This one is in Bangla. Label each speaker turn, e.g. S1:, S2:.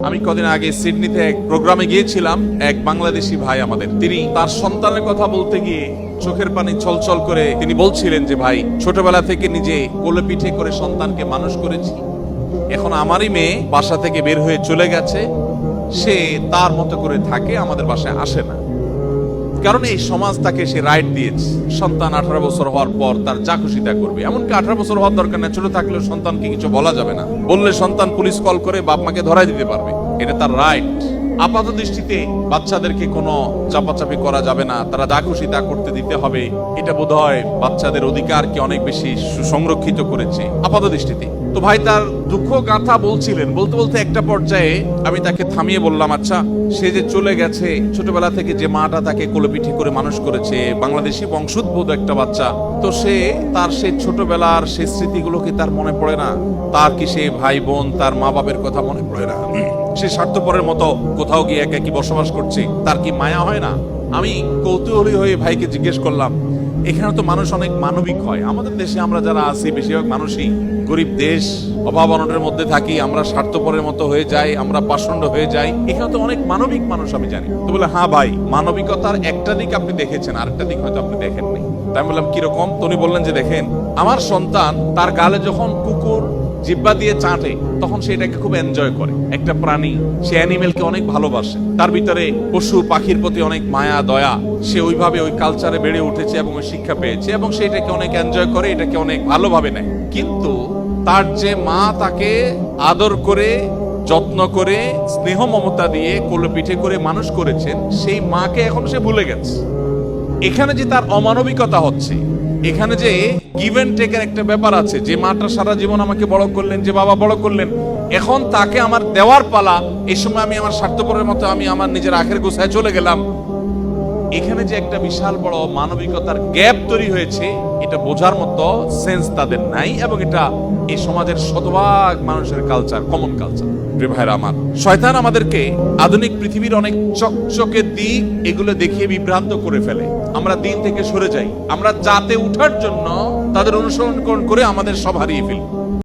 S1: আমি কদিন আগে সিডনিতে এক প্রোগ্রামে গিয়েছিলাম। এক বাংলাদেশি ভাই আমাদের, তিনি তার সন্তানের কথা বলতে গিয়ে চোখের পানি ছলছল করে তিনি বলছিলেন যে ভাই, ছোটবেলা থেকে নিজে কোলে পিঠে করে সন্তানকে মানুষ করেছি, এখন আমারই মেয়ে বাসা থেকে বের হয়ে চলে গেছে, সে তার মতো করে থাকে, আমাদের বাসায় আসে না, কারণ এই সমাজ তাকে সে রাইট দিয়েছে সন্তান 18 বছর হওয়ার পর তার যা খুশি তা করবে। এমনকি 18 বছর হওয়ার দরকার না, ছোট থাকলেও সন্তানকে কিছু বলা যাবে না, বললে সন্তান পুলিশ কল করে বাপ মাকে ধরাই দিতে পারবে, এটা তার রাইট। আপাত দৃষ্টিতে বাচ্চাদেরকে কোনো চাপাচাপি করা যাবে না, তারা যা খুশি তা করতে দিতে হবে, এটা বোধহয় বাচ্চাদের অধিকারকে অনেক বেশি সুসংরক্ষিত করেছে আপাত দৃষ্টিতে। তো ভাই তার দুঃখ গাথা বলছিলেন, বলতে বলতে একটা পর্যায়ে আমি তাকে থামিয়ে বললাম, আচ্ছা সে যে চলে গেছে, ছোটবেলা থেকে যে মাটা তাকে কোলে পিঠে করে মানুষ করেছে, বাংলাদেশি বংশোদ্ভূত একটা বাচ্চা, তো সে তার সেই ছোটবেলার সেই স্মৃতিগুলো কি তার মনে পড়ে না? তার কি সে ভাই বোন তার মা বাবার কথা মনে পড়ে না? সে স্বার্থপরের মতো কোথাও গিয়ে একাকী বসবাস করছে, তার কি মায়া হয় না? আমি কৌতূহলী হয়ে ভাইকে জিজ্ঞেস করলাম, এখানে তো মানুষ অনেক মানবিক হয়, আমাদের দেশে আমরা যারা আছি বেশিরভাগ মানুষই গরিব দেশ, অভাব অনটনের মধ্যে থাকি, আমরা স্বার্থপরের মতো হয়ে যাই, আমরা পাষণ্ড হয়ে যাই, এখানে তো অনেক মানবিক মানুষ আমি জানি। তো বলে, হ্যাঁ ভাই, মানবিকতার একটা দিক আপনি দেখেছেন, আরেকটা দিক হয়তো আপনি দেখেননি। তাই আমি বললাম, কিরকম? উনি বললেন যে দেখেন, আমার সন্তান তার গালে যখন কুকুর জিব্বা দিয়ে চাটে তখন সে এটাকে খুব এনজয় করে। একটা প্রাণী, সে অ্যানিমেলকে অনেক ভালোবাসে, তার ভিতরে পশু পাখির প্রতি অনেক মায়া দয়া, সে ওইভাবে ওই কালচারে বেড়ে উঠেছে এবং ওই শিক্ষা পেয়েছে এবং সে এটাকে অনেক এনজয় করে, এটাকে অনেক ভালোভাবে নেয়। কিন্তু তার যে মা তাকে আদর করে, যত্ন করে, স্নেহ মমতা দিয়ে কোলে পিঠে করে মানুষ করেছেন, সেই মাকে এখন সে ভুলে গেছে। এখানে যে তার অমানবিকতা হচ্ছে, এখানে যে গিভ এন্ড টেকের একটা ব্যাপার আছে, যে মাটা সারা জীবন আমাকে বড় করলেন, যে বাবা বড় করলেন, এখন তাকে আমার দেওয়ার পালা, এই সময় আমি আমার স্বার্থপরের মতো আমি আমার নিজের আখের গোছায় চলে গেলাম। এখানে যে একটা বিশাল বড় মানবিকতার গ্যাপ তৈরি হয়েছে, এটা বোঝার মতো সেন্স তাদের নাই, এবং এটা এই সমাজের শতভাগ মানুষের কালচার, কমন কালচার। প্রিয় ভাইরা আমার, শয়তান আমাদেরকে আধুনিক পৃথিবীর অনেক চকচকে দিক এগুলো দেখিয়ে বিভ্রান্ত করে ফেলে, আমরা দিন থেকে সরে যাই, আমরা জাতে উঠার জন্য তাদের অনুসরণ করে আমাদের সব হারিয়ে ফেলি।